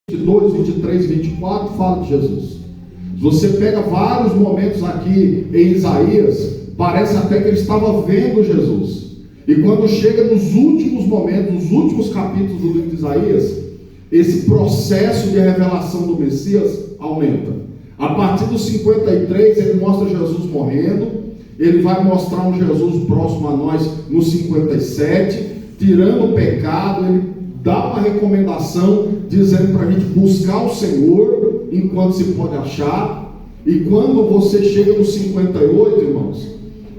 22, 23 e 24 fala de Jesus. Se você pega vários momentos aqui em Isaías, parece até que ele estava vendo Jesus. E quando chega nos últimos momentos, nos últimos capítulos do livro de Isaías, esse processo de revelação do Messias aumenta. A partir dos 53, ele mostra Jesus morrendo. Ele vai mostrar um Jesus próximo a nós no 57, tirando o pecado. Ele dá uma recomendação, dizendo para a gente buscar o Senhor enquanto se pode achar. E quando você chega no 58, irmãos,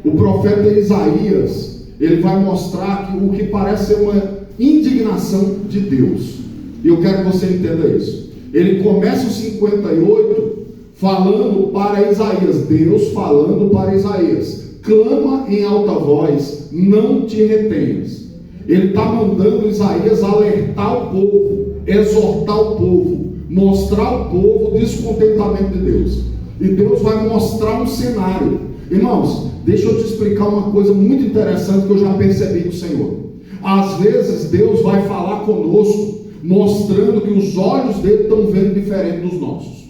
o profeta Isaías, ele vai mostrar que o que parece ser uma indignação de Deus. E eu quero que você entenda isso. Ele começa o 58 falando para Isaías, Deus falando para Isaías: clama em alta voz, não te retenhas. Ele está mandando Isaías alertar o povo, exortar o povo, mostrar ao povo o descontentamento de Deus. E Deus vai mostrar um cenário. Irmãos, deixa eu te explicar uma coisa muito interessante que eu já percebi do Senhor. Às vezes Deus vai falar conosco, mostrando que os olhos dele estão vendo diferente dos nossos.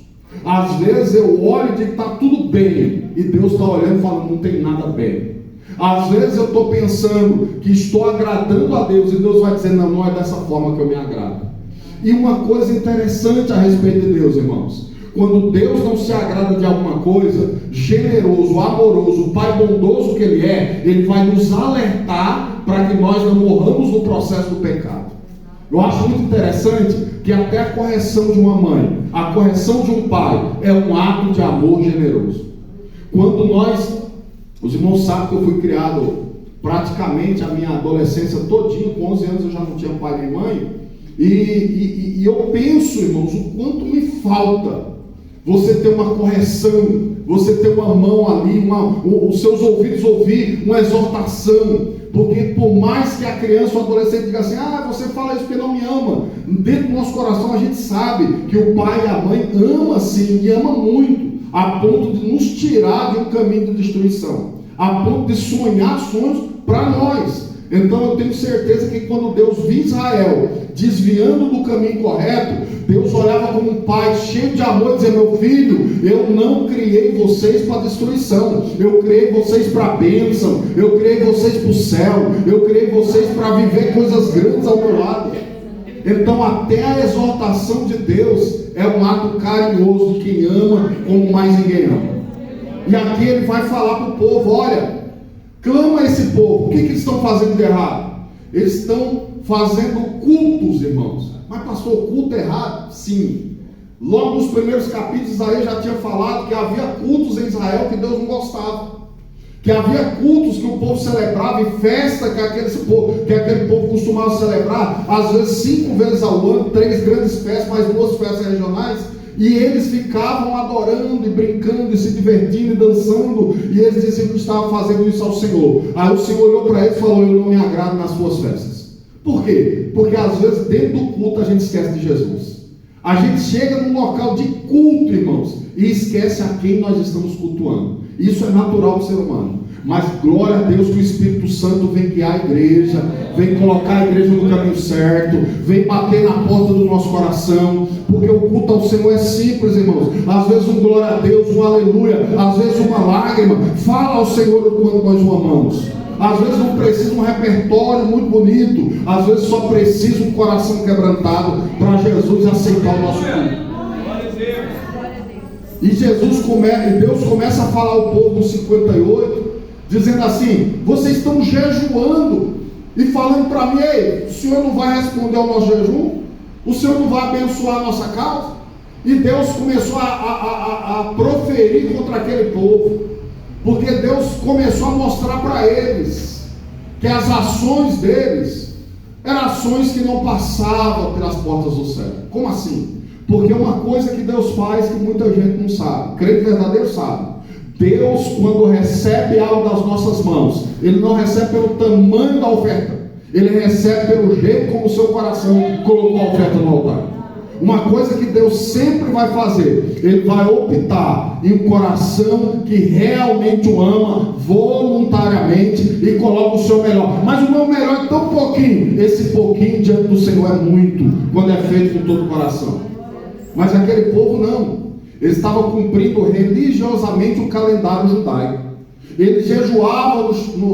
Às vezes eu olho e digo que está tudo bem, e Deus está olhando e falando, não tem nada bem. Às vezes eu estou pensando que estou agradando a Deus, e Deus vai dizer, não é dessa forma que eu me agrado. E uma coisa interessante a respeito de Deus, irmãos, quando Deus não se agrada de alguma coisa, generoso, amoroso, Pai bondoso que Ele é, Ele vai nos alertar para que nós não morramos no processo do pecado. Eu acho muito interessante que até a correção de uma mãe, a correção de um pai, é um ato de amor generoso. Quando os irmãos sabem que eu fui criado praticamente a minha adolescência todinha, com 11 anos eu já não tinha pai nem mãe, e eu penso, irmãos, o quanto me falta você ter uma correção, você ter uma mão ali, os seus ouvidos ouvir uma exortação, porque por mais que a criança ou adolescente diga assim, você fala isso porque não me ama, dentro do nosso coração a gente sabe que o pai e a mãe ama sim, e ama muito, a ponto de nos tirar de um caminho de destruição, a ponto de sonhar sonhos para nós. Então eu tenho certeza que quando Deus viu Israel desviando do caminho correto, Deus olhava como um pai cheio de amor e dizia, meu filho, eu não criei vocês para destruição, eu criei vocês para a bênção, eu criei vocês para o céu, eu criei vocês para viver coisas grandes ao meu lado. Então até a exortação de Deus é um ato carinhoso de quem ama como mais ninguém ama. E aqui ele vai falar para o povo, olha, clama esse povo. O que eles estão fazendo de errado? Eles estão fazendo cultos, irmãos. Mas pastor, culto errado? Sim. Logo nos primeiros capítulos, Isaías já tinha falado que havia cultos em Israel que Deus não gostava. Que havia cultos que o povo celebrava e festa que aquele povo costumava celebrar, às vezes 5 vezes ao ano, 3 grandes festas, mais 2 festas regionais. E eles ficavam adorando e brincando e se divertindo e dançando, e eles diziam que estavam fazendo isso ao Senhor. Aí o Senhor olhou para eles e falou, eu não me agrado nas suas festas. Por quê? Porque às vezes dentro do culto a gente esquece de Jesus. A gente chega num local de culto, irmãos, e esquece a quem nós estamos cultuando. Isso é natural do ser humano. Mas glória a Deus que o Espírito Santo vem guiar a igreja, vem colocar a igreja no caminho certo, vem bater na porta do nosso coração, porque o culto ao Senhor é simples, irmãos. Às vezes um glória a Deus, um aleluia, às vezes uma lágrima, fala ao Senhor o quanto nós o amamos. Às vezes não precisa um repertório muito bonito, às vezes só precisa um coração quebrantado para Jesus aceitar o nosso culto. E Deus começa a falar ao povo no 58, dizendo assim, vocês estão jejuando e falando para mim, ei, o Senhor não vai responder ao nosso jejum? O Senhor não vai abençoar a nossa causa? E Deus começou a proferir contra aquele povo, porque Deus começou a mostrar para eles que as ações deles eram ações que não passavam pelas portas do céu. Como assim? Porque uma coisa que Deus faz que muita gente não sabe, crente verdadeiro sabe. Deus, quando recebe algo das nossas mãos, Ele não recebe pelo tamanho da oferta, Ele recebe pelo jeito como o seu coração colocou a oferta no altar. Uma coisa que Deus sempre vai fazer, Ele vai optar em um coração que realmente o ama voluntariamente e coloca o seu melhor. Mas o meu melhor é tão pouquinho. Esse pouquinho diante do Senhor é muito, quando é feito com todo o coração. Mas aquele povo não. Eles estavam cumprindo religiosamente o calendário judaico. Eles jejuavam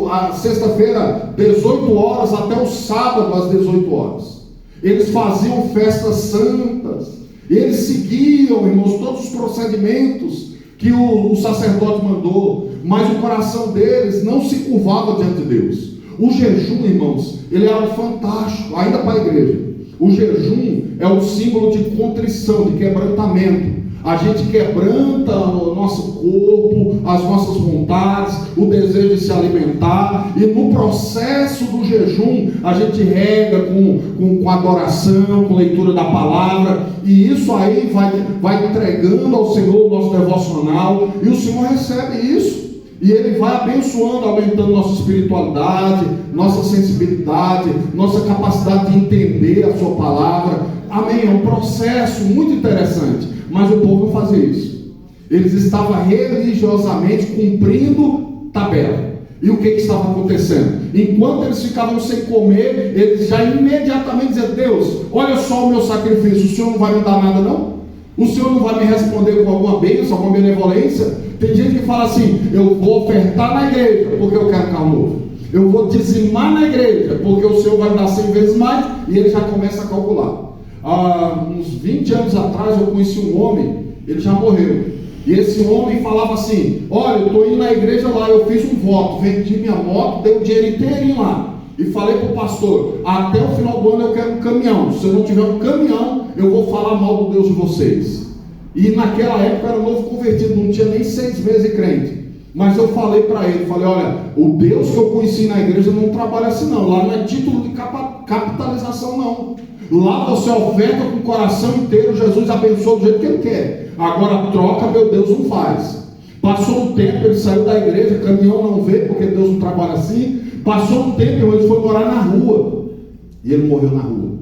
a sexta-feira 18 horas até o sábado às 18 horas. Eles faziam festas santas. Eles seguiam, irmãos, todos os procedimentos que o sacerdote mandou. Mas o coração deles não se curvava diante de Deus. O jejum, irmãos, ele é algo fantástico, ainda para a igreja. O jejum é um símbolo de contrição, de quebrantamento. A gente quebranta o nosso corpo, as nossas vontades, o desejo de se alimentar, e no processo do jejum a gente rega com adoração, com leitura da palavra, e isso aí vai entregando ao Senhor o nosso devocional, e o Senhor recebe isso, e Ele vai abençoando, aumentando nossa espiritualidade, nossa sensibilidade, nossa capacidade de entender a sua palavra. Amém? É um processo muito interessante. Mas o povo não fazia isso. Eles estavam religiosamente cumprindo tabela. E o que estava acontecendo? Enquanto eles ficavam sem comer, eles já imediatamente diziam: Deus, olha só o meu sacrifício, o Senhor não vai me dar nada não? O Senhor não vai me responder com alguma bênção, alguma benevolência? Tem gente que fala assim: eu vou ofertar na igreja porque eu quero carro novo. Eu vou dizimar na igreja porque o Senhor vai me dar 100 vezes mais. E ele já começa a calcular. Há uns 20 anos atrás eu conheci um homem, ele já morreu, e esse homem falava assim: olha, eu estou indo na igreja lá, eu fiz um voto, vendi minha moto, dei o dinheiro inteirinho lá, e falei para o pastor: até o final do ano eu quero um caminhão, se eu não tiver um caminhão, eu vou falar mal do Deus de vocês. E naquela época eu era novo convertido, não tinha nem 6 meses de crente, mas eu falei para ele, olha, o Deus que eu conheci na igreja não trabalha assim não, lá não é título de capitalização não. Lá você oferta com o coração inteiro, Jesus abençoa do jeito que Ele quer. Agora troca, meu Deus, não faz. Passou um tempo, ele saiu da igreja, caminhão não veio, porque Deus não trabalha assim. Passou um tempo, ele foi morar na rua, e ele morreu na rua.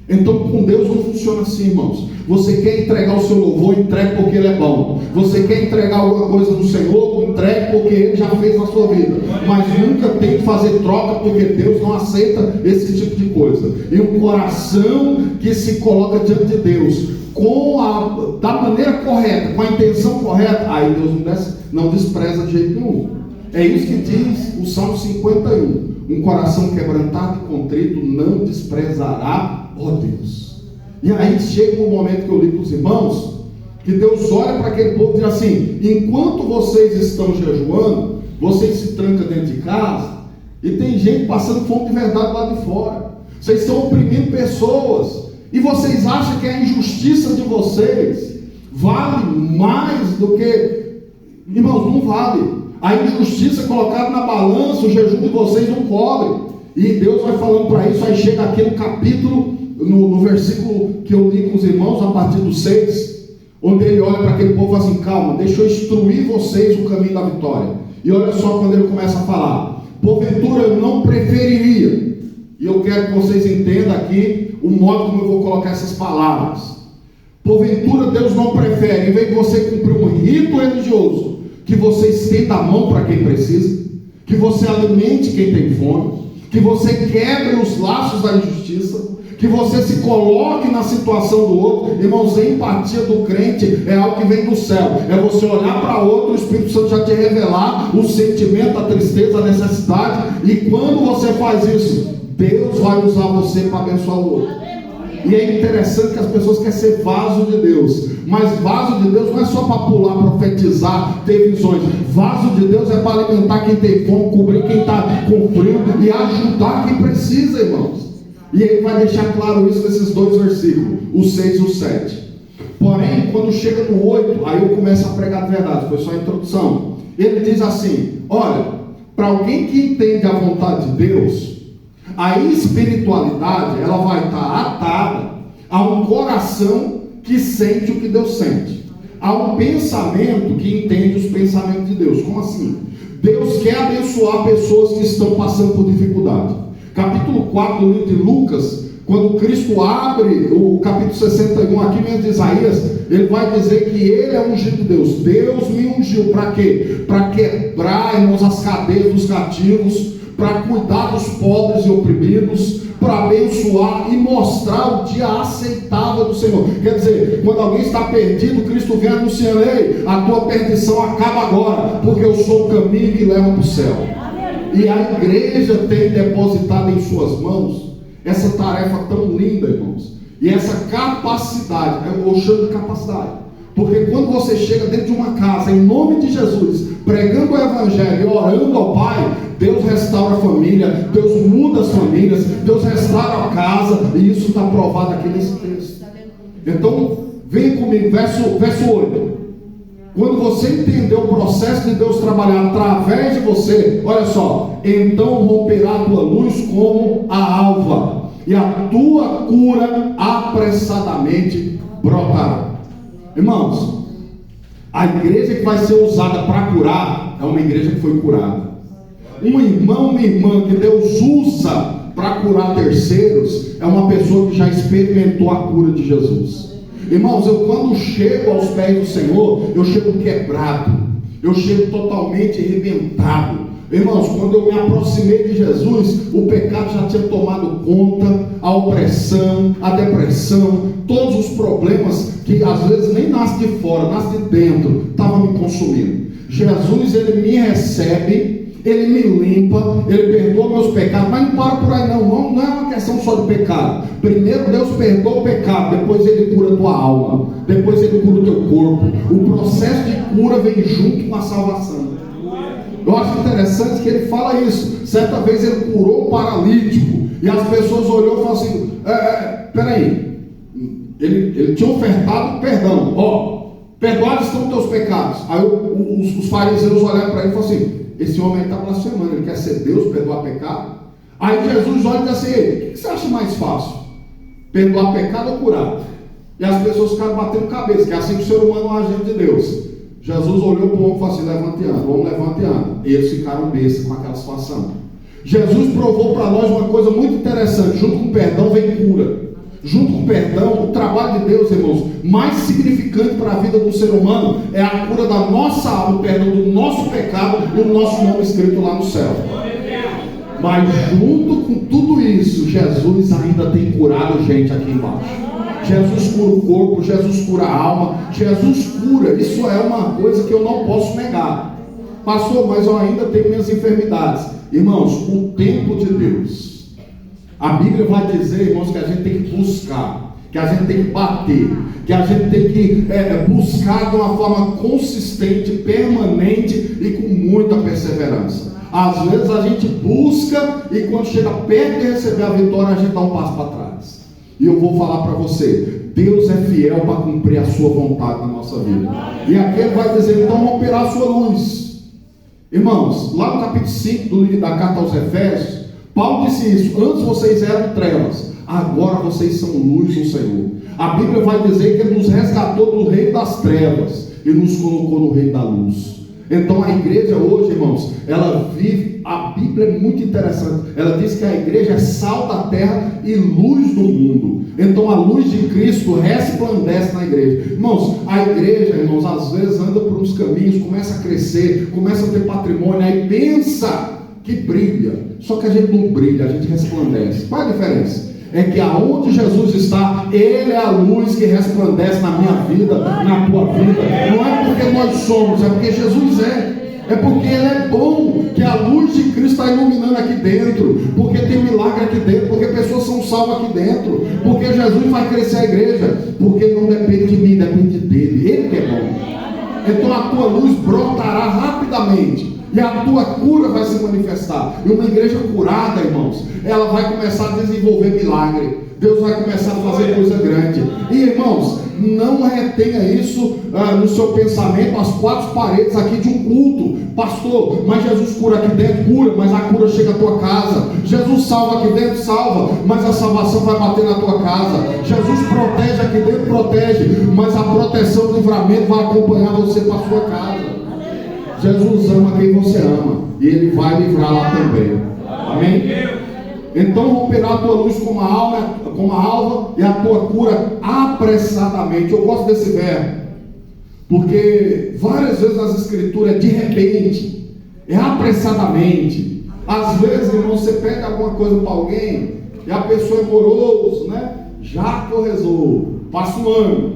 Então com Deus não funciona assim, irmãos. Você quer entregar o seu louvor, entregue porque Ele é bom. Você quer entregar alguma coisa do Senhor, entregue porque Ele já fez na sua vida. Mas nunca tem que fazer troca, porque Deus não aceita esse tipo de coisa. E um coração que se coloca diante de Deus da maneira correta, com a intenção correta, aí Deus não despreza de jeito nenhum. É isso que diz o Salmo 51. Um coração quebrantado e contrito não desprezará, ó Deus. E aí chega um momento que eu li para os irmãos, que Deus olha para aquele povo e diz assim: enquanto vocês estão jejuando, vocês se trancam dentro de casa, e tem gente passando fome de verdade lá de fora. Vocês estão oprimindo pessoas, e vocês acham que a injustiça de vocês vale mais do que... Irmãos, não vale. A injustiça colocada na balança, o jejum de vocês não cobre. E Deus vai falando para isso. Aí chega aqui no capítulo, no versículo que eu li com os irmãos, a partir do 6, onde ele olha para aquele povo e fala assim: calma, deixa eu instruir vocês o caminho da vitória. E olha só quando ele começa a falar: porventura eu não preferiria, e eu quero que vocês entendam aqui o modo como eu vou colocar essas palavras. Porventura Deus não prefere, em vez de você cumprir um rito religioso, que você estenda a mão para quem precisa, que você alimente quem tem fome, que você quebre os laços da injustiça, que você se coloque na situação do outro. Irmãos, a empatia do crente é algo que vem do céu. É você olhar para outro, o Espírito Santo já te revelar o sentimento, a tristeza, a necessidade, e quando você faz isso, Deus vai usar você para abençoar o outro. E é interessante que as pessoas querem ser vaso de Deus, mas vaso de Deus não é só para pular, profetizar, ter visões. Vaso de Deus é para alimentar quem tem fome, cobrir quem está com frio e ajudar quem precisa, irmãos. E ele vai deixar claro isso nesses 2 versículos, o 6 e o 7. Porém, quando chega no 8, aí eu começo a pregar de verdade, foi só a introdução. Ele diz assim: olha, para alguém que entende a vontade de Deus, a espiritualidade, ela vai estar atada a um coração que sente o que Deus sente, a um pensamento que entende os pensamentos de Deus. Como assim? Deus quer abençoar pessoas que estão passando por dificuldade. Capítulo 4 do livro de Lucas, quando Cristo abre o capítulo 61, aqui mesmo de Isaías, ele vai dizer que ele é ungido de Deus. Deus me ungiu para quê? Para quebrar, irmãos, as cadeias dos cativos, para cuidar dos pobres e oprimidos, para abençoar e mostrar o dia aceitável do Senhor. Quer dizer, quando alguém está perdido, Cristo vem anunciando: ei, a tua perdição acaba agora, porque eu sou o caminho que leva para o céu. E a igreja tem depositado em suas mãos essa tarefa tão linda, irmãos, e essa capacidade. Eu chamo de capacidade, porque quando você chega dentro de uma casa, em nome de Jesus, pregando o Evangelho e orando ao Pai, Deus restaura a família, Deus muda as famílias, Deus restaura a casa, e isso está provado aqui nesse texto. Então, vem comigo, verso 8. Quando você entender o processo de Deus trabalhar através de você, olha só: então romperá a tua luz como a alva, e a tua cura apressadamente brotará. Irmãos, a igreja que vai ser usada para curar é uma igreja que foi curada. Um irmão, uma irmã que Deus usa para curar terceiros é uma pessoa que já experimentou a cura de Jesus. Irmãos, eu quando chego aos pés do Senhor, eu chego quebrado, eu chego totalmente arrebentado. Irmãos, quando eu me aproximei de Jesus, o pecado já tinha tomado conta, a opressão, a depressão, todos os problemas que às vezes nem nascem de fora, nascem de dentro, estavam me consumindo. Jesus, ele me recebe, ele me limpa, ele perdoa meus pecados, mas não para por aí não é uma questão só de pecado. Primeiro Deus perdoa o pecado, depois ele cura a tua alma, depois ele cura o teu corpo. O processo de cura vem junto com a salvação. Eu acho interessante que ele fala isso. Certa vez ele curou um paralítico, e as pessoas olhou e falaram assim: peraí, ele tinha ofertado perdão, perdoados estão os teus pecados. Aí os fariseus olharam para ele e falaram assim: esse homem está blasfemando, ele quer ser Deus, perdoar pecado? Aí Jesus olha e diz assim: ei, o que você acha mais fácil? Perdoar pecado ou curar? E as pessoas ficaram batendo cabeça, que é assim que o ser humano é um agente de Deus. Jesus olhou para o homem e falou assim: levante e anda. O homem levante e anda. E eles ficaram bestas com aquela situação. Jesus provou para nós uma coisa muito interessante: junto com o perdão vem cura. Junto com o perdão, o trabalho de Deus, irmãos, mais significante para a vida do ser humano é a cura da nossa alma, o perdão do nosso pecado e o nosso nome escrito lá no céu. Mas junto com tudo isso, Jesus ainda tem curado gente aqui embaixo. Jesus cura o corpo, Jesus cura a alma, Jesus cura. Isso é uma coisa que eu não posso negar. Pastor, mas eu ainda tenho minhas enfermidades. Irmãos, o tempo de Deus. A Bíblia vai dizer, irmãos, que a gente tem que buscar, que a gente tem que bater, que a gente tem que buscar de uma forma consistente, permanente e com muita perseverança. Às vezes a gente busca e quando chega perto de receber a vitória, a gente dá um passo para trás. E eu vou falar para você: Deus é fiel para cumprir a sua vontade na nossa vida. E aqui ele vai dizer: então romperá a sua luz. Irmãos, lá no capítulo 5 da carta aos Efésios, Paulo disse isso: antes vocês eram trevas, agora vocês são luz do Senhor. A Bíblia vai dizer que ele nos resgatou do reino das trevas e nos colocou no reino da luz. Então a igreja hoje, irmãos, ela vive, a Bíblia é muito interessante, ela diz que a igreja é sal da terra e luz do mundo. Então a luz de Cristo resplandece na igreja. Irmãos, a igreja, irmãos, às vezes anda por uns caminhos, começa a crescer, começa a ter patrimônio, aí pensa que brilha, só que a gente não brilha, a gente resplandece. Qual é a diferença? É que aonde Jesus está, Ele é a luz que resplandece na minha vida, na tua vida. Não é porque nós somos, é porque Jesus é. É porque Ele é bom, que a luz de Cristo está iluminando aqui dentro, porque tem milagre aqui dentro, porque pessoas são salvas aqui dentro, porque Jesus vai crescer a igreja, porque não depende de mim, depende dele. Ele que é bom. Então a tua luz brotará rapidamente. E a tua cura vai se manifestar. E uma igreja curada, irmãos, ela vai começar a desenvolver milagre. Deus vai começar a fazer coisa grande. E irmãos, não retenha isso no seu pensamento, as quatro paredes aqui de um culto. Pastor, mas Jesus cura aqui dentro, cura, mas a cura chega à tua casa. Jesus salva aqui dentro, salva, mas a salvação vai bater na tua casa. Jesus protege aqui dentro, protege, mas a proteção, o livramento vai acompanhar você para a sua casa. Jesus ama quem você ama, e Ele vai livrar lá também. Amém? Então romperá a tua luz como a alva, e a tua cura apressadamente. Eu gosto desse verbo, porque várias vezes nas escrituras é de repente, é apressadamente. Às vezes, irmão, você pega alguma coisa para alguém, e a pessoa é morosa, né? Já que eu resolvo, passa um ano,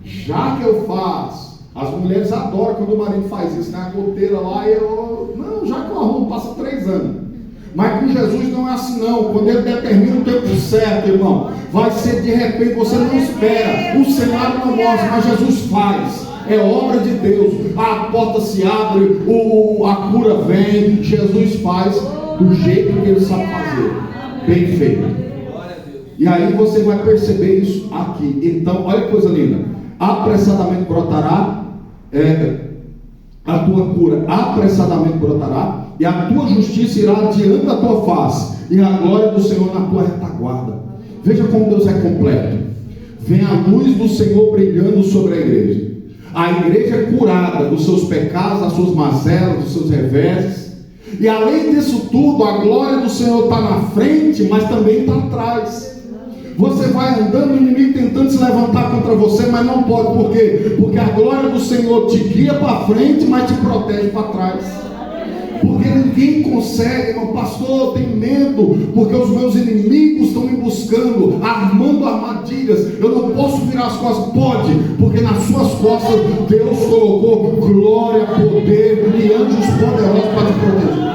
já que eu faço. As mulheres adoram quando o marido faz isso, né? A goteira lá, e eu, não, já que eu arrumo, passa 3 anos. Mas com Jesus não é assim não. Quando Ele determina o tempo certo, irmão, vai ser de repente, você não espera, o cenário não mostra, mas Jesus faz. É obra de Deus. A porta se abre, a cura vem, Jesus faz do jeito que Ele sabe fazer, bem feito. E aí você vai perceber isso aqui. Então, olha que coisa linda. Apressadamente brotará a tua cura, apressadamente brotará, e a tua justiça irá diante da tua face, e a glória do Senhor na tua retaguarda. Veja como Deus é completo. Vem a luz do Senhor brilhando sobre a igreja. A igreja é curada dos seus pecados, das suas mazelas, dos seus reveses. E além disso tudo, a glória do Senhor está na frente, mas também está atrás. Você vai andando, o inimigo tentando se levantar contra você, mas não pode. Por quê? Porque a glória do Senhor te guia para frente, mas te protege para trás. Porque ninguém consegue, irmão, pastor, eu tenho medo, porque os meus inimigos estão me buscando, armando armadilhas, eu não posso virar as costas. Pode, porque nas suas costas Deus colocou glória, poder e anjos poderosos para te proteger.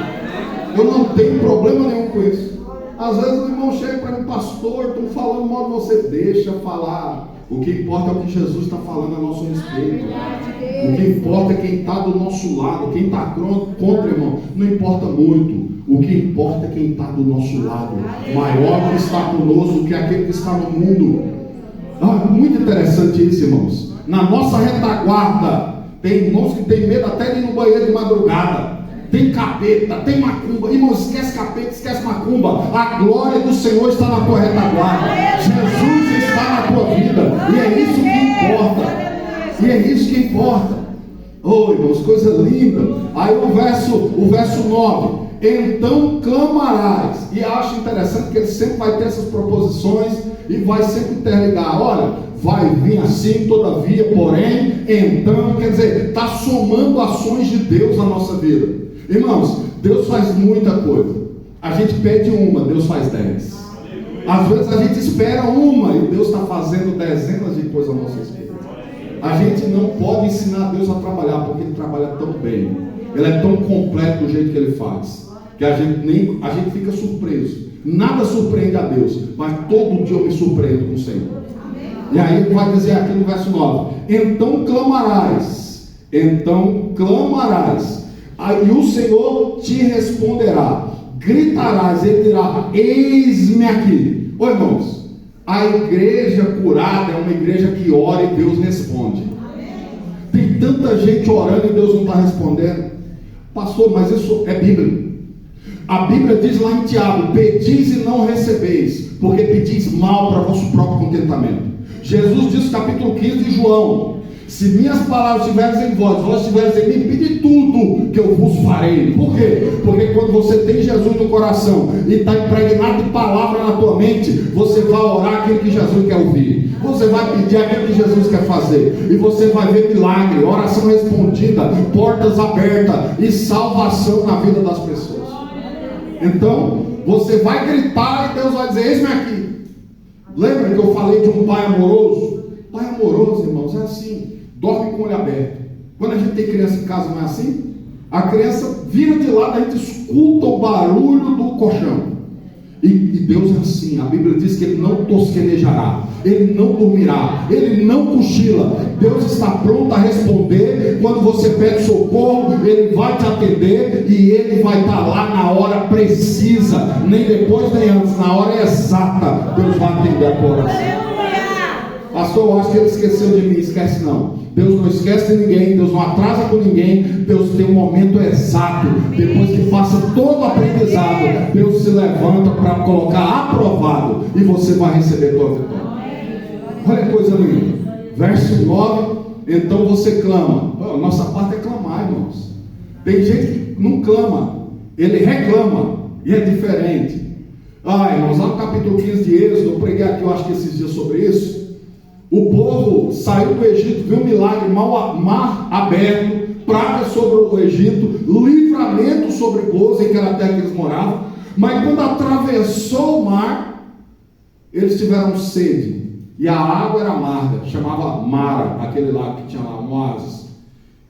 Eu não tenho problema nenhum com isso. Às vezes o irmão chega para mim, pastor, estão falando mal de você. Deixa falar. O que importa é o que Jesus está falando a nosso respeito. O que importa é quem está do nosso lado. Quem está contra, irmão, não importa muito. O que importa é quem está do nosso lado. Maior que está conosco que aquele que está no mundo. Muito interessante isso, irmãos. Na nossa retaguarda, tem irmãos que tem medo até de ir no banheiro de madrugada. Tem capeta, tem macumba. Irmão, esquece capeta, esquece macumba. A glória do Senhor está na tua retaguarda. Jesus está na tua vida. E é isso que importa. E é isso que importa. Oh, irmãos, coisa linda. Aí o verso 9. Então clamarás. E acho interessante que ele sempre vai ter essas proposições e vai sempre interligar. Olha, vai vir assim, todavia, porém, então, quer dizer, está somando ações de Deus na nossa vida. Irmãos, Deus faz muita coisa. A gente pede uma, Deus faz 10. Às vezes a gente espera uma e Deus está fazendo dezenas de coisas a nosso respeito. A gente não pode ensinar Deus a trabalhar, porque Ele trabalha tão bem. Ele é tão completo do jeito que Ele faz, que a gente fica surpreso. Nada surpreende a Deus, mas todo dia eu me surpreendo com o Senhor. E aí Ele vai dizer aqui no verso 9: então clamarás, aí o Senhor te responderá, gritarás, Ele dirá, eis-me aqui. Ô irmãos, a igreja curada é uma igreja que ora e Deus responde. Tem tanta gente orando e Deus não está respondendo. Pastor, mas isso é Bíblia. A Bíblia diz lá em Tiago, pedis e não recebeis, porque pedis mal para vosso próprio contentamento. Jesus diz no capítulo 15 de João, se minhas palavras estiverem em vós, vós estiveres em mim, pede tudo que eu vos farei. Por quê? Porque quando você tem Jesus no coração e está impregnado de palavra na tua mente, você vai orar aquilo que Jesus quer ouvir, você vai pedir aquilo que Jesus quer fazer, e você vai ver milagre, oração respondida, portas abertas e salvação na vida das pessoas. Então, você vai gritar e Deus vai dizer, eis-me aqui. Lembra que eu falei de um pai amoroso? Pai amoroso, irmãos, é assim, dorme com o olho aberto. Quando a gente tem criança em casa, não é assim? A criança vira de lado, a gente escuta o barulho do colchão. E Deus é assim, a Bíblia diz que Ele não tosquenejará, Ele não dormirá, Ele não cochila. Deus está pronto a responder. Quando você pede socorro, Ele vai te atender e Ele vai estar lá na hora precisa, nem depois nem antes, na hora exata. Deus vai atender a tua oração. Pastor, eu acho que Ele esqueceu de mim. Esquece não. Deus não esquece de ninguém, Deus não atrasa com ninguém. Deus tem um momento exato. Depois que faça todo o aprendizado, Deus se levanta para colocar aprovado, e você vai receber a tua vitória. Olha que coisa linda. Verso 9. Então você clama. Nossa parte é clamar, irmãos. Tem gente que não clama, ele reclama, e é diferente. Irmãos, lá no capítulo 15 de Êxodo, eu preguei aqui, eu acho que esses dias sobre isso. O povo saiu do Egito, viu um milagre, mar aberto, praga sobre o Egito, livramento sobre Gozen, que era a terra que eles moravam. Mas quando atravessou o mar, Eles tiveram sede, e a água era amarga, chamava Mara, aquele lago que tinha lá, um oásis.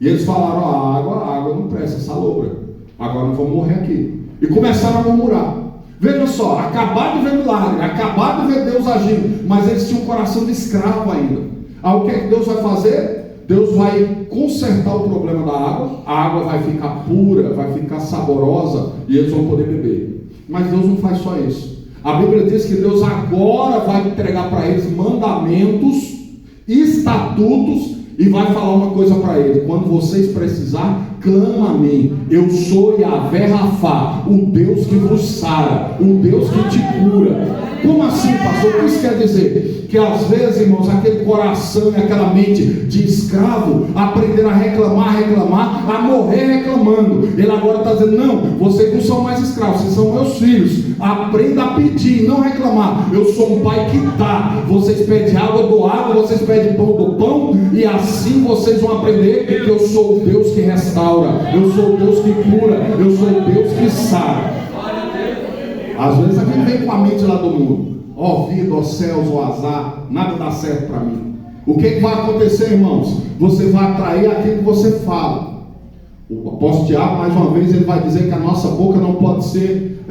E eles falaram: a água não presta, salobra, agora nós vamos morrer aqui. E começaram a murmurar. Veja só, acabaram de ver milagre, acabaram de ver Deus agindo, mas eles tinham um coração de escravo ainda. Aí o que é que Deus vai fazer? Deus vai consertar o problema da água, a água vai ficar pura, vai ficar saborosa, e eles vão poder beber. Mas Deus não faz só isso. A Bíblia diz que Deus agora vai entregar para eles mandamentos, estatutos, e vai falar uma coisa para eles: quando vocês precisar, clama a mim. Eu sou Yahvé Rafá, o Deus que vos sara, o Deus que te cura. Como assim, pastor? O que isso quer dizer? Que às vezes, irmãos, aquele coração e aquela mente de escravo aprenderam a reclamar, a morrer reclamando. Ele agora está dizendo: não, vocês não são mais escravos, vocês são meus filhos. Aprenda a pedir, não reclamar. Eu sou um pai que dá. Vocês pedem água, eu dou água. Vocês pedem pão, eu dou pão. E assim vocês vão aprender que eu sou o Deus que restaura, eu sou o Deus que cura, eu sou o Deus que sara. Às vezes a gente vem com a mente lá do mundo: ó vida, ó céus, ó azar, nada dá certo para mim. O que vai acontecer, irmãos? Você vai atrair aquilo que você fala. O apóstolo Tiago, mais uma vez, ele vai dizer que a nossa boca não pode ser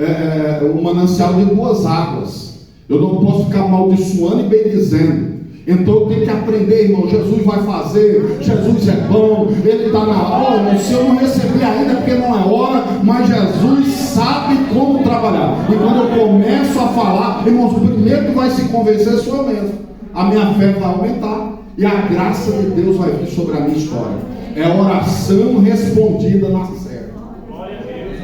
um manancial de duas águas. Eu não posso ficar amaldiçoando e bendizendo. Então eu tenho que aprender, irmão. Jesus vai fazer, Jesus é bom, Ele está na hora. Se eu não recebi ainda, é porque não é hora, mas Jesus sabe como trabalhar. E quando eu começo a falar, irmãos, o primeiro que vai se convencer sou eu mesmo. A minha fé vai aumentar e a graça de Deus vai vir sobre a minha história. É oração respondida na certa.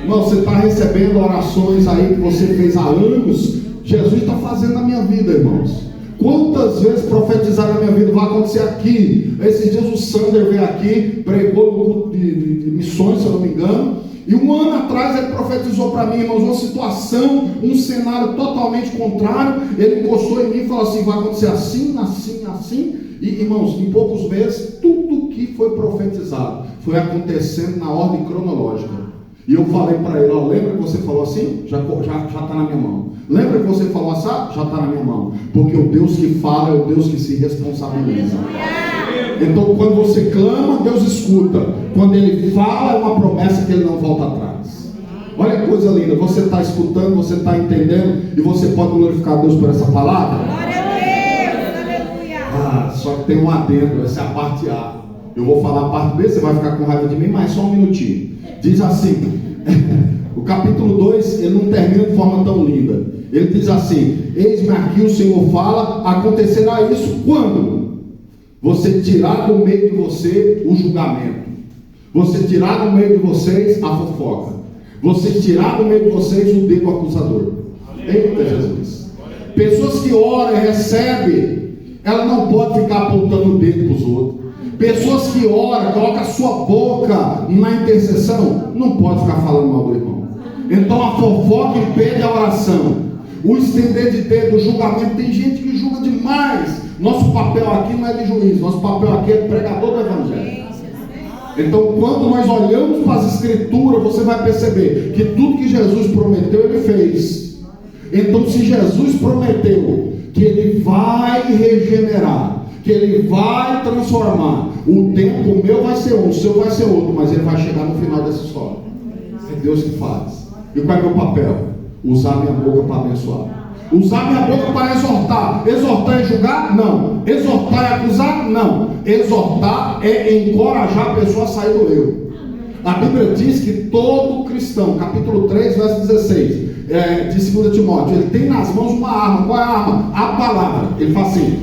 Irmão, você está recebendo orações aí que você fez há anos. Jesus está fazendo na minha vida, irmãos. Quantas vezes profetizaram na minha vida? Vai acontecer aqui. Esses dias o Sander veio aqui, pregou no culto de missões, se eu não me engano. E um ano atrás ele profetizou para mim, irmãos, uma situação, um cenário totalmente contrário. Ele encostou em mim e falou assim: vai acontecer assim, assim, assim. E, irmãos, em poucos meses, tudo que foi profetizado foi acontecendo na ordem cronológica. E eu falei para ele: ó, lembra que você falou assim? Já está na minha mão. Lembra que você falou assim? Já está na minha mão. Porque o Deus que fala é o Deus que se responsabiliza. Então quando você clama, Deus escuta. Quando Ele fala, é uma promessa que Ele não volta atrás. Olha que coisa linda. Você está escutando, você está entendendo, e você pode glorificar a Deus por essa palavra? Glória a Deus, aleluia. Só que tem um adendo, essa é a parte A. Eu vou falar a parte B, você vai ficar com raiva de mim, mas só um minutinho. Diz assim, o capítulo 2, ele não termina de forma tão linda. Ele diz assim: eis-me aqui, o Senhor fala, acontecerá isso quando? Você tirar do meio de você o julgamento. Você tirar do meio de vocês a fofoca. Você tirar do meio de vocês o dedo acusador. Eita Jesus. Pessoas que oram e recebem, ela não pode ficar apontando o dedo para os outros. Pessoas que oram, colocam a sua boca na intercessão, não pode ficar falando mal do irmão. Então a fofoca impede a oração. O estender de dedo, o julgamento. Tem gente que julga demais. Nosso papel aqui não é de juiz, nosso papel aqui é de pregador do evangelho. Então quando nós olhamos para as escrituras, você vai perceber que tudo que Jesus prometeu, Ele fez. Então se Jesus prometeu que Ele vai regenerar, que Ele vai transformar, o tempo meu vai ser um, o seu vai ser outro, mas Ele vai chegar no final dessa história. É Deus que faz. E qual é o meu papel? Usar minha boca para abençoar. Usar minha boca para exortar. Exortar é julgar? Não. Exortar é acusar? Não. Exortar é encorajar a pessoa a sair do erro. A Bíblia diz que todo cristão, capítulo 3, verso 16, de 2 Timóteo, ele tem nas mãos uma arma. Qual é a arma? A palavra. Ele fala assim,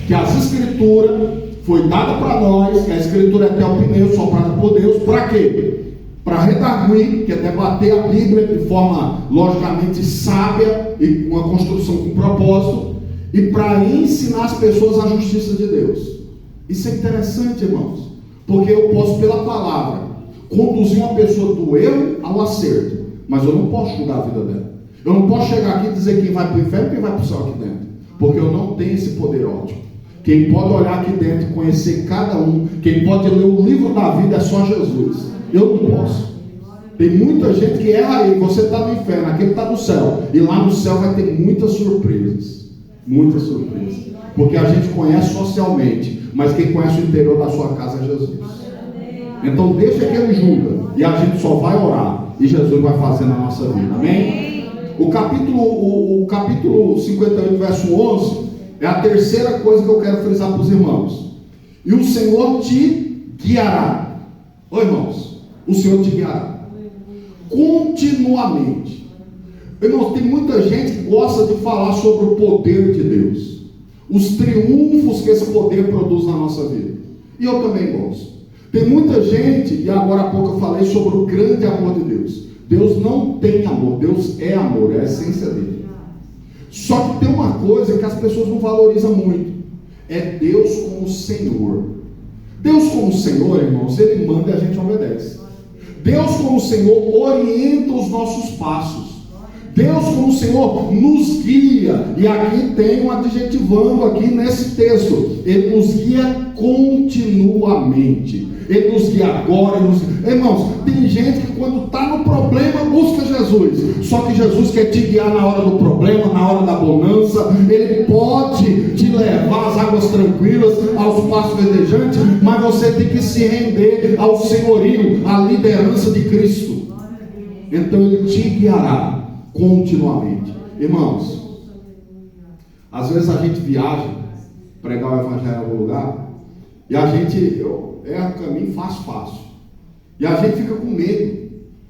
que as escrituras foi dada para nós, que a escritura é teopneu, soprada por Deus, para quê? Para redarguir, que é debater a Bíblia de forma logicamente sábia e com uma construção com propósito, e para ensinar as pessoas a justiça de Deus. Isso é interessante, irmãos, porque eu posso, pela palavra, conduzir uma pessoa do erro ao acerto, mas eu não posso julgar a vida dela. Eu não posso chegar aqui e dizer quem vai para o inferno e quem vai para o céu aqui dentro, porque eu não tenho esse poder ótimo. Quem pode olhar aqui dentro e conhecer cada um, quem pode ler o livro da vida é só Jesus. Eu não posso. Tem muita gente que erra aí. Você está no inferno, aquele está no céu, e lá no céu vai ter muitas surpresas. Muita surpresa. Porque a gente conhece socialmente, mas quem conhece o interior da sua casa é Jesus. Então deixa que ele julga, e a gente só vai orar, e Jesus vai fazer na nossa vida. Amém? O capítulo 58, verso 11, é a terceira coisa que eu quero frisar para os irmãos. E o Senhor te guiará. Ô irmãos, o Senhor te guiará continuamente. Irmãos, tem muita gente que gosta de falar sobre o poder de Deus, os triunfos que esse poder produz na nossa vida. E eu também gosto. Tem muita gente, e agora há pouco eu falei sobre o grande amor de Deus. Deus não tem amor, Deus é amor, é a essência dele. Só que tem uma coisa que as pessoas não valorizam muito: é Deus como Senhor. Deus como Senhor, irmãos, ele manda e a gente obedece. Deus como Senhor orienta os nossos passos. Deus como Senhor nos guia. E aqui tem um adjetivando aqui nesse texto: ele nos guia continuamente. Ele nos guia agora. Irmãos, tem gente que quando está no problema busca Jesus. Só que Jesus quer te guiar na hora do problema, na hora da bonança. Ele pode te levar às águas tranquilas, aos pastos verdejantes, mas você tem que se render ao senhorio, à liderança de Cristo. Então ele te guiará continuamente. Irmãos, às vezes a gente viaja pregar o evangelho em algum lugar, e a gente erra o caminho fácil, e a gente fica com medo.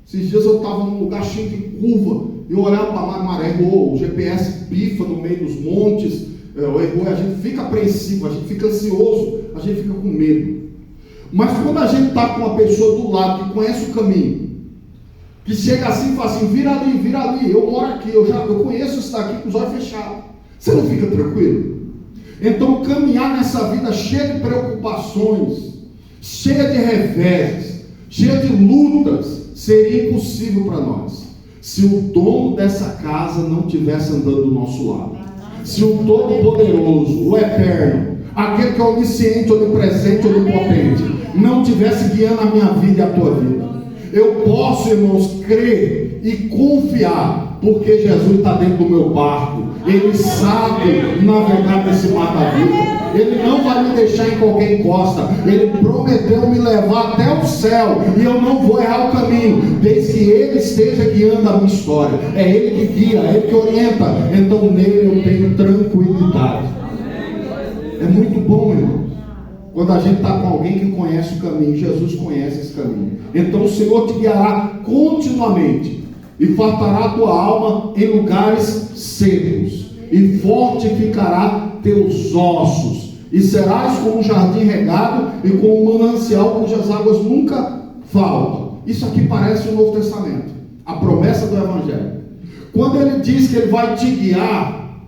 Esses dias eu estava num lugar cheio de curva, e eu olhava para a maré, o GPS pifa no meio dos montes, a gente fica apreensivo, a gente fica ansioso, a gente fica com medo. Mas quando a gente está com uma pessoa do lado que conhece o caminho, que chega assim e fala assim: vira ali, eu moro aqui, eu conheço isso daqui com os olhos fechados, você não fica tranquilo? Então caminhar nessa vida cheia de preocupações, cheia de reveses, cheia de lutas, seria impossível para nós, se o dono dessa casa não estivesse andando do nosso lado. Se o Todo-Poderoso, o Eterno, aquele que é onisciente, onipresente, onipotente, não estivesse guiando a minha vida e a tua vida. Eu posso, irmãos, crer e confiar, porque Jesus está dentro do meu barco. Ele sabe navegar nesse mar da vida. Ele não vai me deixar em qualquer encosta. Ele prometeu me levar até o céu, e eu não vou errar o caminho, desde que Ele esteja guiando a minha história. É Ele que guia, é Ele que orienta. Então nele eu tenho tranquilidade. É muito bom, irmão, quando a gente está com alguém que conhece o caminho. Jesus conhece esse caminho. Então o Senhor te guiará continuamente, e fartará a tua alma em lugares secos, e fortificará teus ossos, e serás como um jardim regado, e como um manancial cujas águas nunca faltam. Isso aqui parece o Novo Testamento, a promessa do Evangelho. Quando ele diz que ele vai te guiar,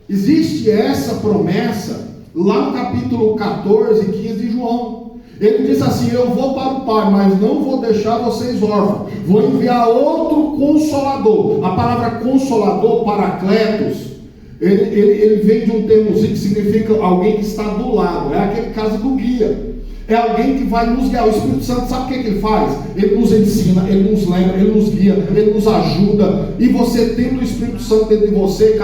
existe essa promessa lá no capítulo 14 e 15 de João. Ele diz assim: eu vou para o Pai, mas não vou deixar vocês órfãos, vou enviar outro Consolador. A palavra Consolador, Paracletos, ele vem de um termozinho que significa alguém que está do lado. É aquele caso do guia. É alguém que vai nos guiar. O Espírito Santo, sabe o que ele faz? Ele nos ensina, ele nos lembra, ele nos guia, ele nos ajuda. E você tendo o Espírito Santo dentro de você,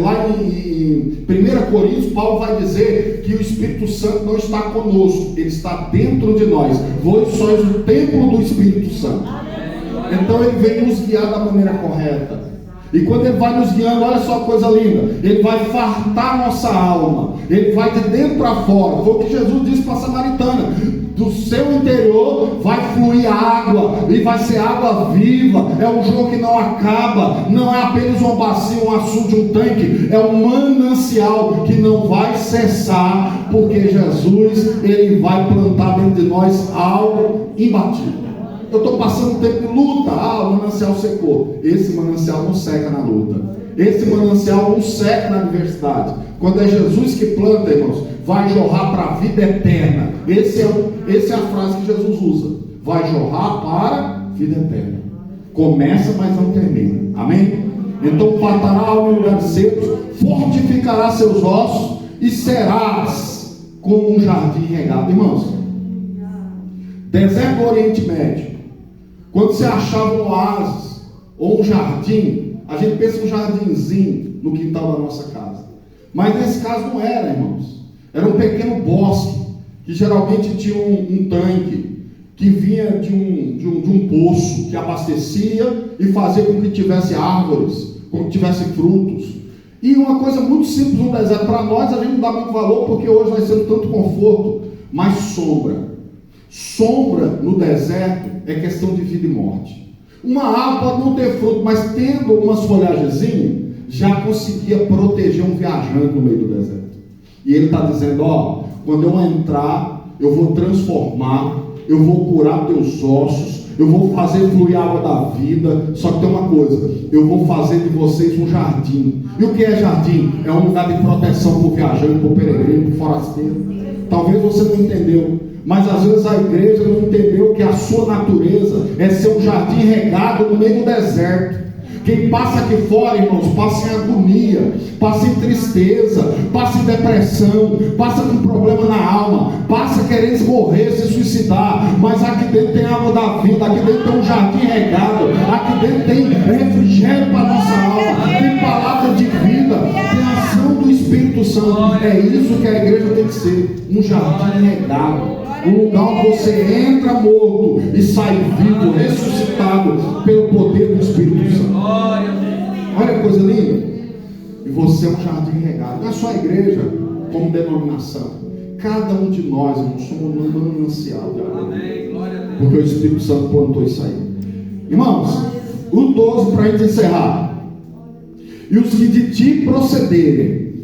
lá em 1 Coríntios, Paulo vai dizer que o Espírito Santo não está conosco, ele está dentro de nós. Vós sois o templo do Espírito Santo. Então ele vem nos guiar da maneira correta. E quando ele vai nos guiando, olha só a coisa linda, ele vai fartar nossa alma, ele vai de dentro para fora. Foi o que Jesus disse para a samaritana: do seu interior vai fluir água, e vai ser água viva. É um jogo que não acaba, não é apenas uma bacia, um açude, um tanque, é um manancial que não vai cessar, porque Jesus, ele vai plantar dentro de nós algo imbatível. Eu estou passando um tempo de luta, o manancial secou. Esse manancial não seca na luta, esse manancial não seca na adversidade. Quando é Jesus que planta, irmãos, vai jorrar para a vida eterna. Essa é a frase que Jesus usa: vai jorrar para a vida eterna. Começa, mas não termina. Amém? Então fartará a alma em lugares secos, fortificará seus ossos, e serás como um jardim regado. Irmãos, deserto do Oriente Médio, quando você achava um oásis ou um jardim, a gente pensa um jardinzinho no quintal da nossa casa. Mas nesse caso não era, irmãos. Era um pequeno bosque, que geralmente tinha um tanque, que vinha de um poço, que abastecia e fazia com que tivesse árvores, com que tivesse frutos. E uma coisa muito simples no deserto, para nós a gente não dá muito valor, porque hoje vai ser tanto conforto, mas sombra. Sombra no deserto é questão de vida e morte. Uma árvore pode não ter fruto, mas tendo umas folhagenzinhas, já conseguia proteger um viajante no meio do deserto. E ele está dizendo, ó, quando eu entrar, eu vou transformar, eu vou curar teus ossos, eu vou fazer fluir a água da vida. Só que tem uma coisa, eu vou fazer de vocês um jardim. E o que é jardim? É um lugar de proteção para o viajante, para o peregrino, para o forasteiro. Talvez você não entendeu, mas às vezes a igreja não entendeu que a sua natureza é ser um jardim regado no meio do deserto. Quem passa aqui fora, irmãos, passa em agonia, passa em tristeza, passa em depressão, passa com problema na alma, passa querendo morrer, se suicidar. Mas aqui dentro tem água da vida, aqui dentro tem um jardim regado, aqui dentro tem refrigério para a nossa alma, tem palavra de vida, tem ação do Espírito Santo. É isso que a igreja tem que ser, um jardim regado. Um lugar onde você entra morto e sai vivo, ressuscitado pelo poder do Espírito Santo. Olha que coisa linda. E você é um jardim regado. Não é só a igreja como denominação. Cada um de nós, irmãos, somos um manancial. Porque o Espírito Santo plantou isso aí. Irmãos, o 12 para a gente encerrar. E os que de ti procederem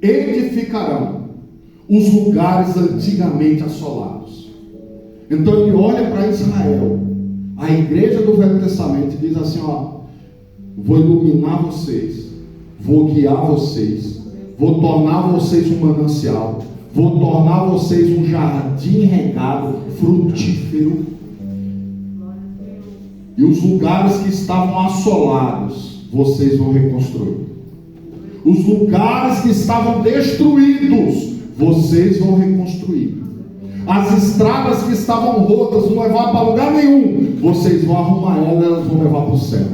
edificarão os lugares antigamente assolados. Então ele olha para Israel, a igreja do Velho Testamento, e diz assim, ó, vou iluminar vocês, vou guiar vocês, vou tornar vocês um manancial, vou tornar vocês um jardim regado, frutífero. E os lugares que estavam assolados, vocês vão reconstruir. Os lugares que estavam destruídos, vocês vão reconstruir. As estradas que estavam rotas não levavam para lugar nenhum, vocês vão arrumar elas e elas vão levar para o céu.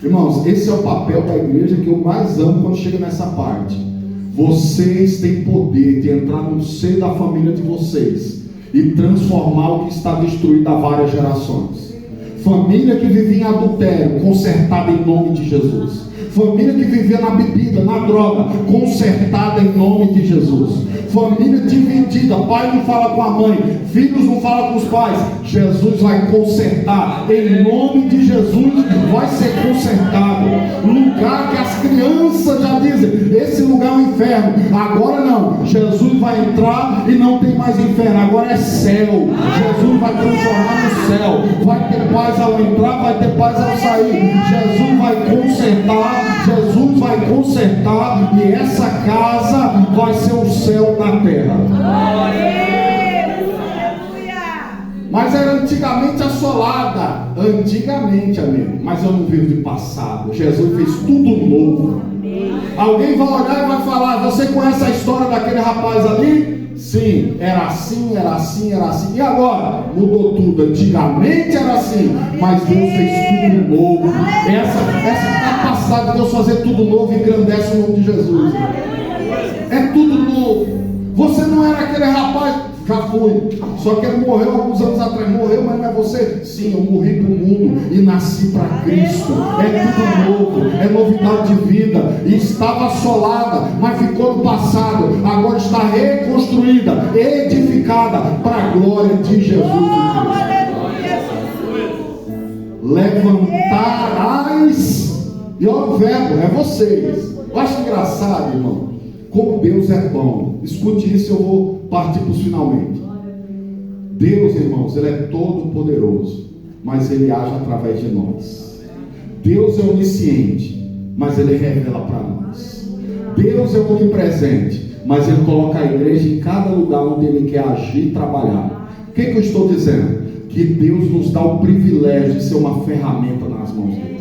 Irmãos, esse é o papel da igreja que eu mais amo quando chega nessa parte. Vocês têm poder de entrar no seio da família de vocês e transformar o que está destruído há várias gerações. Família que vivia em adultério, consertada em nome de Jesus. Família que vivia na bebida, na droga, consertada em nome de Jesus. Família dividida, pai não fala com a mãe, filhos não falam com os pais. Jesus vai consertar, em nome de Jesus vai ser consertado. Lugar que as crianças já dizem, esse lugar é um inferno. Agora não, Jesus vai entrar e não tem mais inferno, agora é céu. Jesus vai transformar no céu. Vai ter paz ao entrar, vai ter paz ao sair. Jesus vai consertar, Jesus vai consertar, e essa casa vai ser o céu na terra. Mas era antigamente assolada. Antigamente, amigo. Mas eu não vivo de passado. Jesus fez tudo novo. Alguém vai olhar e vai falar, você conhece a história daquele rapaz ali? Sim, era assim, era assim, era assim. E agora? Mudou tudo. Antigamente era assim, mas Deus fez tudo novo. Essa capacidade de Deus fazer tudo novo engrandece o nome de Jesus. É tudo novo. Você não era aquele rapaz. Já fui, só que ele morreu alguns anos atrás. Morreu, mas não é você? Sim, eu morri para o mundo e nasci para Cristo. É tudo novo, é novidade de vida. E estava assolada, mas ficou no passado. Agora está reconstruída, edificada para a glória de Jesus. Levantarais, e olha o verbo, é vocês. Eu acho engraçado, irmão, como Deus é bom. Escute isso, eu vou partir para os finalmente. Deus, irmãos, Ele é todo poderoso, mas Ele age através de nós. Deus é onisciente, mas Ele revela para nós. Deus é onipresente, mas Ele coloca a igreja em cada lugar onde Ele quer agir e trabalhar. O que eu estou dizendo? Que Deus nos dá o privilégio de ser uma ferramenta nas mãos dele.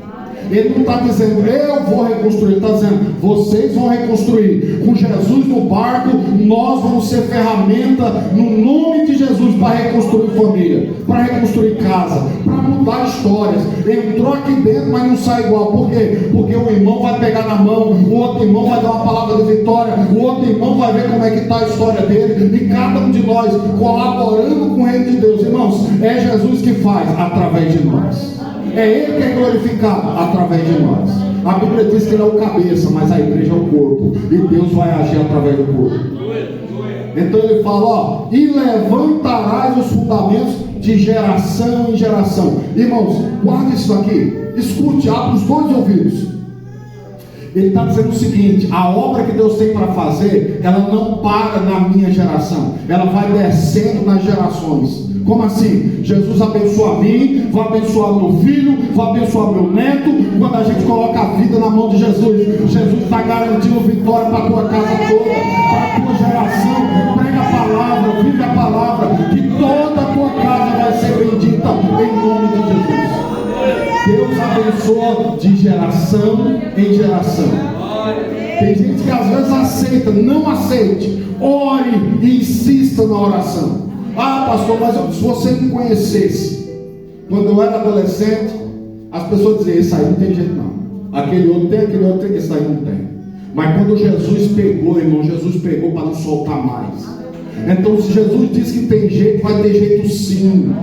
Ele não está dizendo, eu vou reconstruir. Ele está dizendo, vocês vão reconstruir. Com Jesus no barco, nós vamos ser ferramenta no nome de Jesus para reconstruir família, para reconstruir casa, para mudar histórias. Entrou aqui dentro, mas não sai igual. Por quê? Porque o irmão vai pegar na mão, o outro irmão vai dar uma palavra de vitória, o outro irmão vai ver como é que está a história dele, e cada um de nós colaborando com o reino de Deus. Irmãos, é Jesus que faz através de nós. É Ele que é glorificado através de nós. A Bíblia diz que Ele é o cabeça, mas a igreja é o corpo, e Deus vai agir através do corpo. Então Ele fala, ó, e levantarás os fundamentos de geração em geração. Irmãos, guarde isso aqui, escute, abre os dois ouvidos. Ele está dizendo o seguinte: a obra que Deus tem para fazer, ela não para na minha geração, ela vai descendo nas gerações. Como assim? Jesus abençoa a mim, vai abençoar meu filho, vai abençoar meu neto. Quando a gente coloca a vida na mão de Jesus, Jesus está garantindo vitória para a tua casa toda, para a tua geração. Prega a palavra, vive a palavra, que toda a tua casa vai ser bendita em nome de Jesus. Deus abençoa de geração em geração. Tem gente que às vezes aceita, não aceite. Ore e insista na oração. Ah, pastor, mas se você me conhecesse, quando eu era adolescente, as pessoas diziam, esse aí não tem jeito não. Aquele outro tem, esse aí não tem. Mas quando Jesus pegou, irmão, Jesus pegou para não soltar mais. Então se Jesus diz que tem jeito, vai ter jeito sim.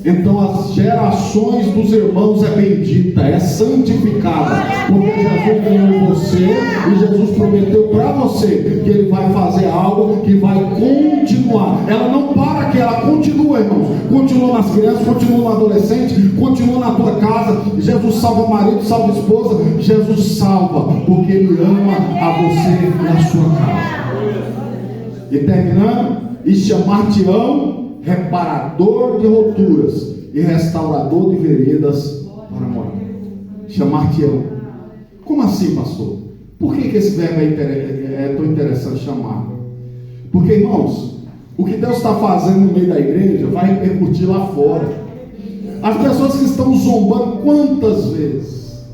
Então as gerações dos irmãos é bendita, é santificada, porque Jesus ganhou você e Jesus prometeu para você que Ele vai fazer algo que vai continuar. Ela não para aqui, ela continua, irmãos. Continua nas crianças, continua no adolescente, continua na tua casa. Jesus salva o marido, salva a esposa. Jesus salva, porque Ele ama a você e a sua casa. E terminando, e chamar-te-ão reparador de roturas e restaurador de veredas para morar. Chamar-te-ão. Como assim, pastor? Por que esse verbo é tão interessante, chamar? Porque, irmãos, o que Deus está fazendo no meio da igreja vai repercutir lá fora. As pessoas que estão zombando, quantas vezes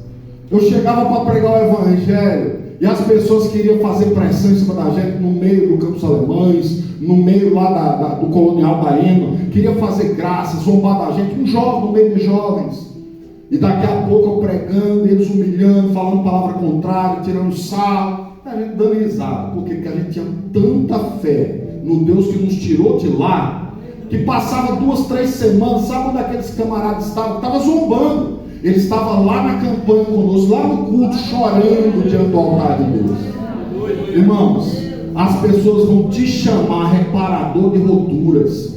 eu chegava para pregar o evangelho e as pessoas queriam fazer pressão em cima da gente no meio do Campos Alemães, no meio lá do Colonial da EMA, queria fazer graça, zombar da gente, um jovem no meio de jovens, e daqui a pouco eu pregando, eles humilhando, falando palavra contrária, tirando sal, a gente dando risada. Por quê? Porque a gente tinha tanta fé no Deus que nos tirou de lá, que passava 2, 3 semanas, sabe onde aqueles camaradas estavam? Estavam zombando. Ele estava lá na campanha conosco, lá no culto, chorando diante do altar de Deus. Irmãos, as pessoas vão te chamar reparador de roturas.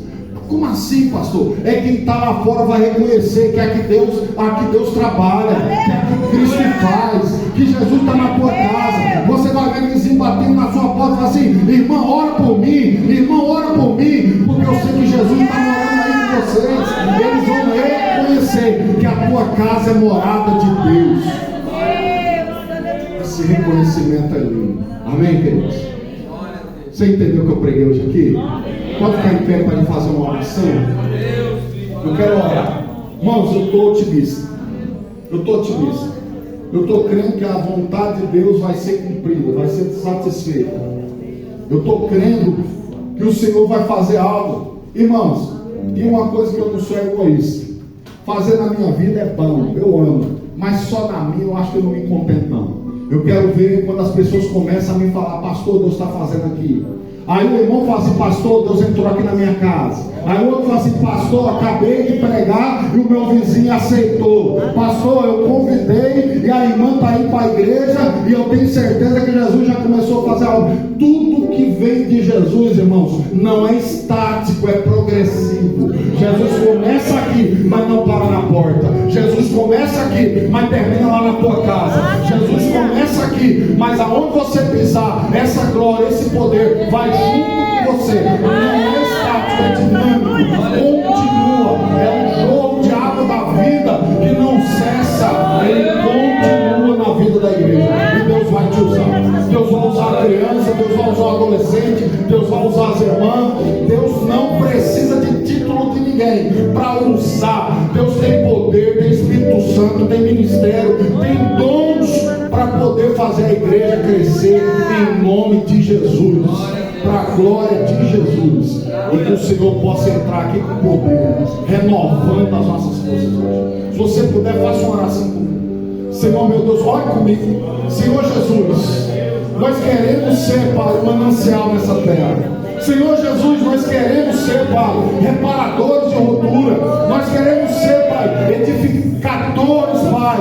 Como assim, pastor? É quem está lá fora vai reconhecer que aqui Deus trabalha, que aqui Cristo faz, que Jesus está na tua casa. Você vai ver vizinho batendo na sua porta e fala assim: irmão, ora por mim, irmão, ora por mim, porque eu sei que Jesus está morando aí com vocês. Eles vão reconhecer que a tua casa é morada de Deus. Esse reconhecimento é lindo. Amém, queridos? Você entendeu o que eu preguei hoje aqui? Pode ficar em pé para ele fazer uma oração? Eu quero orar. Irmãos, eu estou otimista. Eu estou crendo que a vontade de Deus vai ser cumprida, vai ser satisfeita. Eu estou crendo que o Senhor vai fazer algo. Irmãos, e uma coisa que eu não sou egoísta. Fazer na minha vida é bom, eu amo. Mas só na minha eu acho que eu não me contento não. Eu quero ver quando as pessoas começam a me falar: pastor, Deus está fazendo aqui. Aí o irmão fala assim: pastor, Deus entrou aqui na minha casa. Aí o outro fala assim: pastor, acabei de pregar e o meu vizinho aceitou. Pastor, eu convidei e a irmã está indo para a igreja e eu tenho certeza que Jesus já começou a fazer algo. Tudo que vem de Jesus, irmãos, não é estático, é progressivo. Jesus começa aqui, mas não para na porta. Jesus começa aqui, mas termina lá na tua casa. Jesus começa aqui, mas aonde você pisar, essa glória, esse poder vai junto com você. Não é estático, é dinâmico, continua. É um jogo de água da vida que não cessa. Ele continua na vida da igreja. E Deus vai te usar. Deus vai usar a criança, Deus vai usar o adolescente, Deus vai usar as irmãs. Deus não precisa de título de ninguém para usar. Deus tem poder, tem Espírito Santo. Santo, tem ministério, tem dons para poder fazer a igreja crescer em nome de Jesus, para a glória de Jesus, e que o Senhor possa entrar aqui com poder, renovando as nossas forças hoje. Se você puder, faça uma oração comigo. Senhor meu Deus, ore comigo. Senhor Jesus, nós queremos ser, Pai, um manancial nessa terra. Senhor Jesus, nós queremos ser, Pai, reparadores de ruptura. Nós queremos ser, Pai, edificadores, Pai.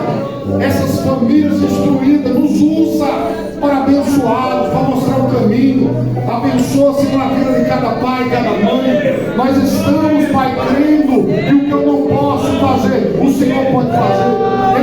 Essas famílias destruídas, nos usa para abençoá-los, para mostrar o caminho. Abençoa-se na vida de cada pai, cada mãe. Nós estamos, Pai, crendo que o que eu não posso fazer, o Senhor pode fazer.